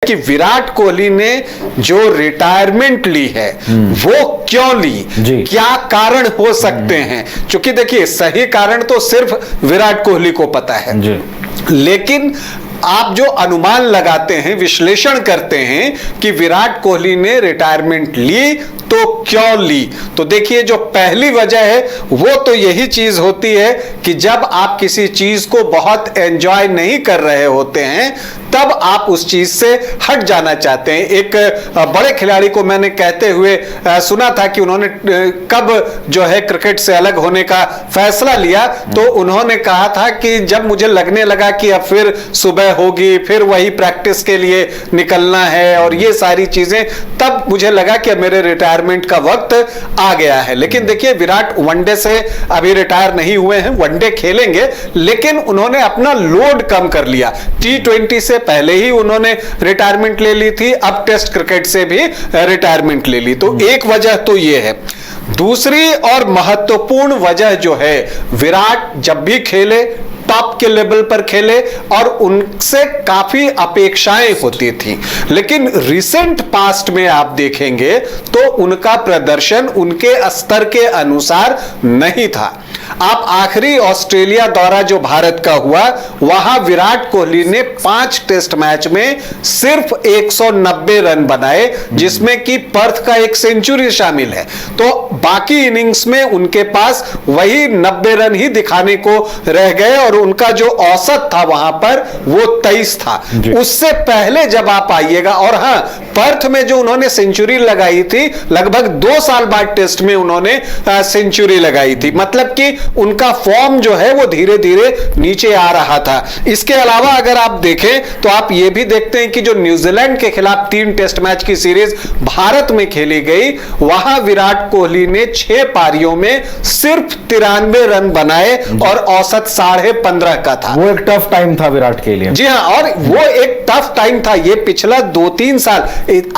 कि विराट कोहली ने जो रिटायरमेंट ली है वो क्यों ली, क्या कारण हो सकते हैं। क्योंकि देखिए सही कारण तो सिर्फ विराट कोहली को पता है, लेकिन आप जो अनुमान लगाते हैं, विश्लेषण करते हैं कि विराट कोहली ने रिटायरमेंट ली तो क्यों ली, तो देखिए जो पहली वजह है वो तो यही चीज होती है कि जब आप किसी चीज को बहुत एंजॉय नहीं कर रहे होते हैं तब आप उस चीज से हट जाना चाहते हैं। एक बड़े खिलाड़ी को मैंने कहते हुए सुना था कि उन्होंने कब जो है क्रिकेट से अलग होने का फैसला लिया, तो उन्होंने कहा था कि जब मुझे लगने लगा कि अब फिर सुबह होगी, फिर वही प्रैक्टिस के लिए निकलना है और ये सारी चीजें, तब मुझे लगा कि मेरे रिटायरमेंट का वक्त आ गया है। लेकिन देखिए विराट वनडे से अभी रिटायर नहीं हुए हैं, वनडे खेलेंगे, लेकिन उन्होंने अपना लोड कम कर लिया। T20 से पहले ही उन्होंने रिटायरमेंट ले ली थी, अब टेस्ट क्रिकेट से भी रिटायरमेंट ले ली, तो एक वजह तो ये है। दूसरी और महत्वपूर्ण वजह जो है, विराट जब भी खेले टॉप के लेवल पर खेले और उनसे काफी अपेक्षाएं होती थी, लेकिन रिसेंट पास्ट में आप देखेंगे तो उनका प्रदर्शन उनके स्तर के अनुसार नहीं था। आप आखिरी ऑस्ट्रेलिया दौरा जो भारत का हुआ, वहां विराट कोहली ने 5 टेस्ट मैच में सिर्फ 190 रन बनाए, जिसमें कि पर्थ का एक सेंचुरी शामिल है, तो बाकी इनिंग्स में उनके पास वही 90 रन ही दिखाने को रह गए और उनका जो औसत था वहां पर वो 23 था। उससे पहले जब आप आइएगा, और हां पर्थ में जो उन्होंने सेंचुरी लगाई थी, लगभग 2 साल बाद टेस्ट में उन्होंने सेंचुरी लगाई थी, मतलब कि उनका फॉर्म जो है वो धीरे धीरे नीचे आ रहा था। इसके अलावा अगर आप देखें तो आप ये भी देखते हैं कि जो न्यूजीलैंड के खिलाफ 3 टेस्ट मैच की सीरीज भारत में खेली गई, वहां विराट कोहली ने 6 पारियों में सिर्फ 93 रन बनाए और औसत 15.5 का था। वो एक टफ टाइम था विराट के लिए। जी हां, और वो एक टफ टाइम था। ये पिछला 2-3 साल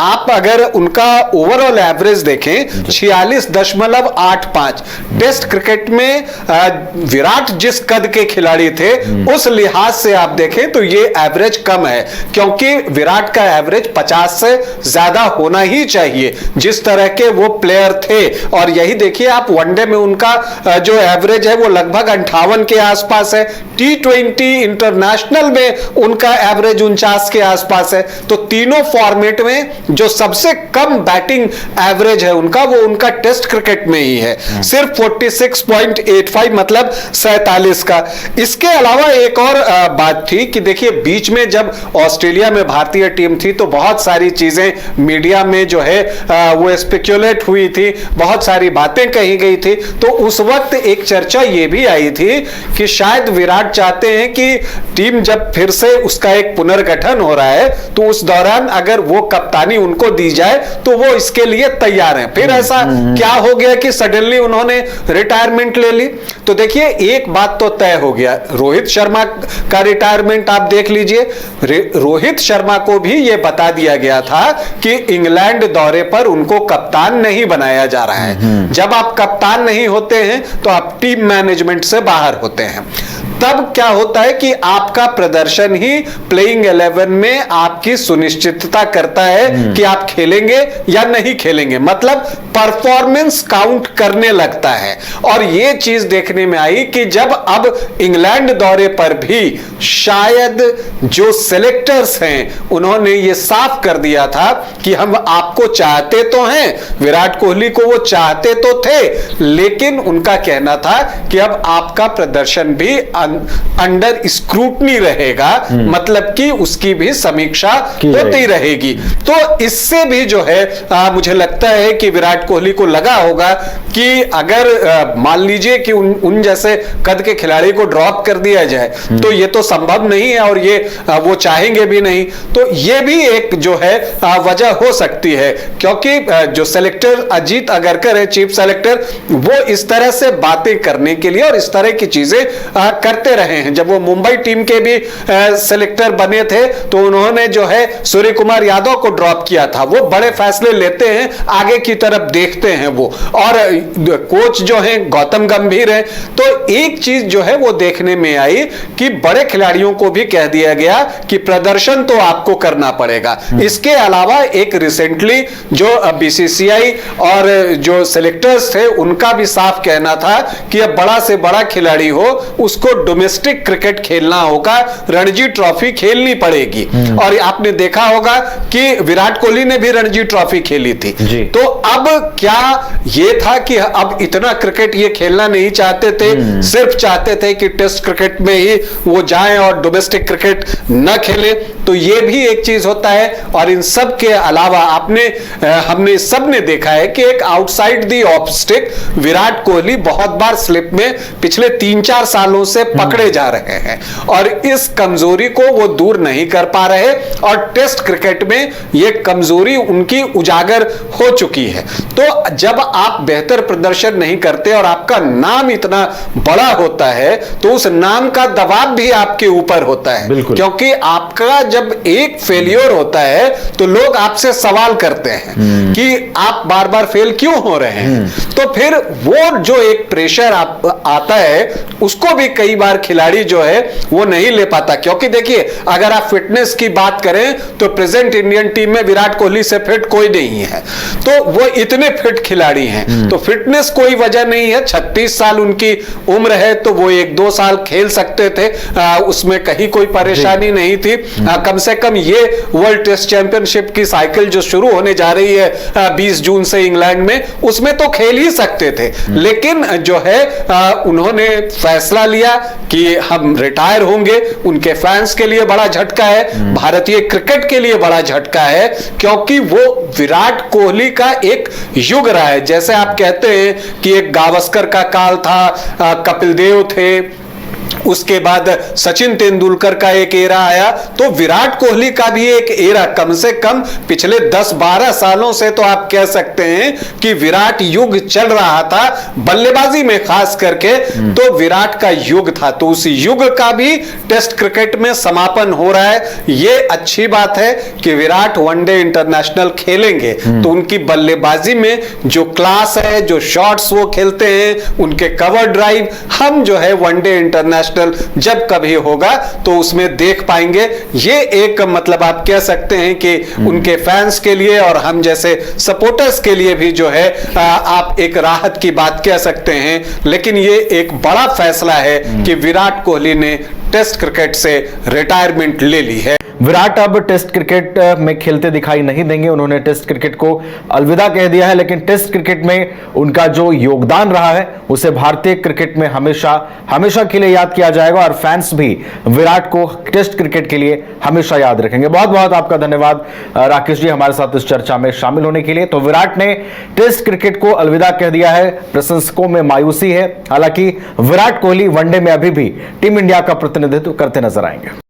आप अगर उनका ओवरऑल एवरेज देखें 46.85, टेस्ट क्रिकेट में विराट जिस कद के खिलाड़ी थे उस लिहाज से आप देखें तो ये एवरेज कम है, क्योंकि विराट का एवरेज 50 से ज्यादा होना ही चाहिए जिस तरह के वो प्लेयर थे। और यही देखिए आप वनडे में उनका जो एवरेज है वो लगभग 58 के आसपास है, T20 इंटरनेशनल में उनका एवरेज 49 के आसपास है। तो तीनों फॉर्मेट में जो सबसे कम बैटिंग एवरेज है उनका, वो उनका टेस्ट क्रिकेट में ही है, सिर्फ 46.85, मतलब 47 का। इसके अलावा एक और बात थी कि देखिए बीच में जब ऑस्ट्रेलिया में भारतीय टीम थी तो बहुत सारी चीजें मीडिया में जो है वो स्पेक्युलेट हुई थी, बहुत सारी बातें कही गई थी। तो उस वक्त एक चर्चा ये भी आई थी कि शायद विराट चाहते हैं कि टीम जब फिर से उसका एक पुनर्गठन हो रहा है तो उस दौरान अगर वो कप्तानी उनको दी जाए तो वो इसके लिए तैयार हैं। फिर ऐसा क्या हो गया कि सडनली उन्होंने रिटायरमेंट ले ली। तो देखिए एक बात तो तय हो गया, रोहित शर्मा का रिटायरमेंट आप देख लीजिए, रोहित शर्मा को भी यह बता दिया गया था कि इंग्लैंड दौरे पर उनको कप्तान नहीं बनाया जा रहा है। जब आप कप्तान नहीं होते हैं तो आप टीम मैनेजमेंट से बाहर होते हैं। तब क्या होता है कि आपका प्रदर्शन ही प्लेइंग 11 में आपकी सुनिश्चितता करता है कि आप खेलेंगे या नहीं खेलेंगे, मतलब परफॉर्मेंस काउंट करने लगता है। और यह चीज देखने में आई कि जब अब इंग्लैंड दौरे पर भी शायद जो सिलेक्टर्स हैं उन्होंने यह साफ कर दिया था कि हम आपको चाहते तो हैं, विराट कोहली को वो चाहते तो थे, लेकिन उनका कहना था कि अब आपका प्रदर्शन भी अंडर स्क्रूटनी रहेगा, मतलब कि उसकी भी समीक्षा होती रहेगी। तो इससे भी जो है मुझे लगता है कि विराट कोहली को लगा होगा कि अगर मान लीजिए कि उन जैसे कद के खिलाड़ी को ड्रॉप कर दिया जाए तो ये तो संभव नहीं है और ये वो चाहेंगे भी नहीं। तो ये भी एक जो है वजह हो सकती है, क्योंकि जो सेलेक्टर अजीत अगरकर है, चीफ सेलेक्टर, वो इस तरह से बातें करने के लिए और इस तरह की चीजें करते करते रहे हैं। जब वो मुंबई टीम के भी सेलेक्टर बने थे तो उन्होंने जो है सूर्य कुमार यादव को ड्रॉप किया था। वो बड़े फैसले लेते हैं, आगे की तरफ देखते हैं वो। और कोच जो है गौतम गंभीर है। तो एक चीज जो है वो देखने में आई कि बड़े खिलाड़ियों को भी कह दिया गया कि प्रदर्शन तो आपको करना पड़ेगा। इसके अलावा एक रिसेंटली जो बीसीसीआई और जो सेलेक्टर्स थे उनका भी साफ कहना था कि अब बड़ा से बड़ा खिलाड़ी हो उसको डोमेस्टिक क्रिकेट खेलना होगा, रणजी ट्रॉफी खेलनी पड़ेगी। और आपने देखा होगा कि विराट कोहली ने भी रणजी ट्रॉफी खेली थी। तो अब क्या यह था कि अब इतना क्रिकेट ये खेलना नहीं चाहते थे, सिर्फ चाहते थे कि टेस्ट क्रिकेट में ही वो जाएं और डोमेस्टिक क्रिकेट न खेले। तो ये भी एक चीज होता है। और इन सब के अलावा हमने सबने देखा है कि एक outside the of stick Virat Kohli बहुत बार स्लिप में पिछले 3-4 सालों से पकड़े जा रहे हैं और इस कमजोरी को वो दूर नहीं कर पा रहे और टेस्ट क्रिकेट में ये कमजोरी उनकी उजागर हो चुकी है। तो जब आप बेहतर प्रदर्शन नहीं करते और आपका नाम इतना बड़ा होता है तो उस नाम का दबाव भी आपके ऊपर होता है, क्योंकि आपका जब एक फेलियर होता है तो लोग आपसे सवाल करते हैं कि आप बार बार फेल क्यों हो रहे हैं। तो फिर वो जो एक प्रेशर आता है उसको भी कई बार खिलाड़ी जो है वो नहीं ले पाता। क्योंकि देखिए अगर आप फिटनेस की बात करें तो प्रेजेंट इंडियन टीम में विराट कोहली से फिट कोई नहीं है, तो वो इतने फिट खिलाड़ी हैं। तो फिटनेस कोई वजह नहीं है। 36 साल उनकी उम्र है तो वो 1-2 साल खेल सकते थे, उसमें कहीं कोई परेशानी नहीं थी। कम से कम ये वर्ल्ड टेस्ट चैंपियनशिप की साइकिल जो शुरू होने जा रही है 20 जून से इंग्लैंड में, उसमें तो खेल ही सकते थे। लेकिन जो है उन्होंने फैसला लिया कि हम रिटायर होंगे। उनके फैंस के लिए बड़ा झटका है, भारतीय क्रिकेट के लिए बड़ा झटका है, क्योंकि वो विराट कोहली का एक युग रहा है। जैसे आप कहते हैं कि एक गावस्कर का काल था, कपिल देव थे, उसके बाद सचिन तेंदुलकर का एक एरा आया, तो विराट कोहली का भी एक एरा कम से कम पिछले 10-12 सालों से तो आप कह सकते हैं कि विराट युग चल रहा था बल्लेबाजी में, खास करके तो विराट का युग था। तो उस युग का भी टेस्ट क्रिकेट में समापन हो रहा है। ये अच्छी बात है कि विराट वनडे इंटरनेशनल खेलेंगे तो उनकी बल्लेबाजी में जो क्लास है, जो शॉट्स वो खेलते हैं, उनके कवर ड्राइव, हम जो है वनडे इंटरनेशनल जब कभी होगा तो उसमें देख पाएंगे। ये एक मतलब आप कह सकते हैं कि उनके फैंस के लिए और हम जैसे सपोर्टर्स के लिए भी जो है आप एक राहत की बात कह सकते हैं। लेकिन ये एक बड़ा फैसला है कि विराट कोहली ने टेस्ट क्रिकेट से रिटायरमेंट ले ली है। विराट अब टेस्ट क्रिकेट में खेलते दिखाई नहीं देंगे। उन्होंने टेस्ट क्रिकेट को अलविदा कह दिया है, लेकिन टेस्ट क्रिकेट में उनका जो योगदान रहा है उसे भारतीय क्रिकेट में हमेशा हमेशा के लिए याद किया जाएगा और फैंस भी विराट को टेस्ट क्रिकेट के लिए हमेशा याद रखेंगे। बहुत बहुत आपका धन्यवाद राकेश जी हमारे साथ इस चर्चा में शामिल होने के लिए। तो विराट ने टेस्ट क्रिकेट को अलविदा कह दिया है, प्रशंसकों में मायूसी है। हालांकि विराट कोहली वनडे में अभी भी टीम इंडिया का प्रतिनिधित्व करते नजर आएंगे।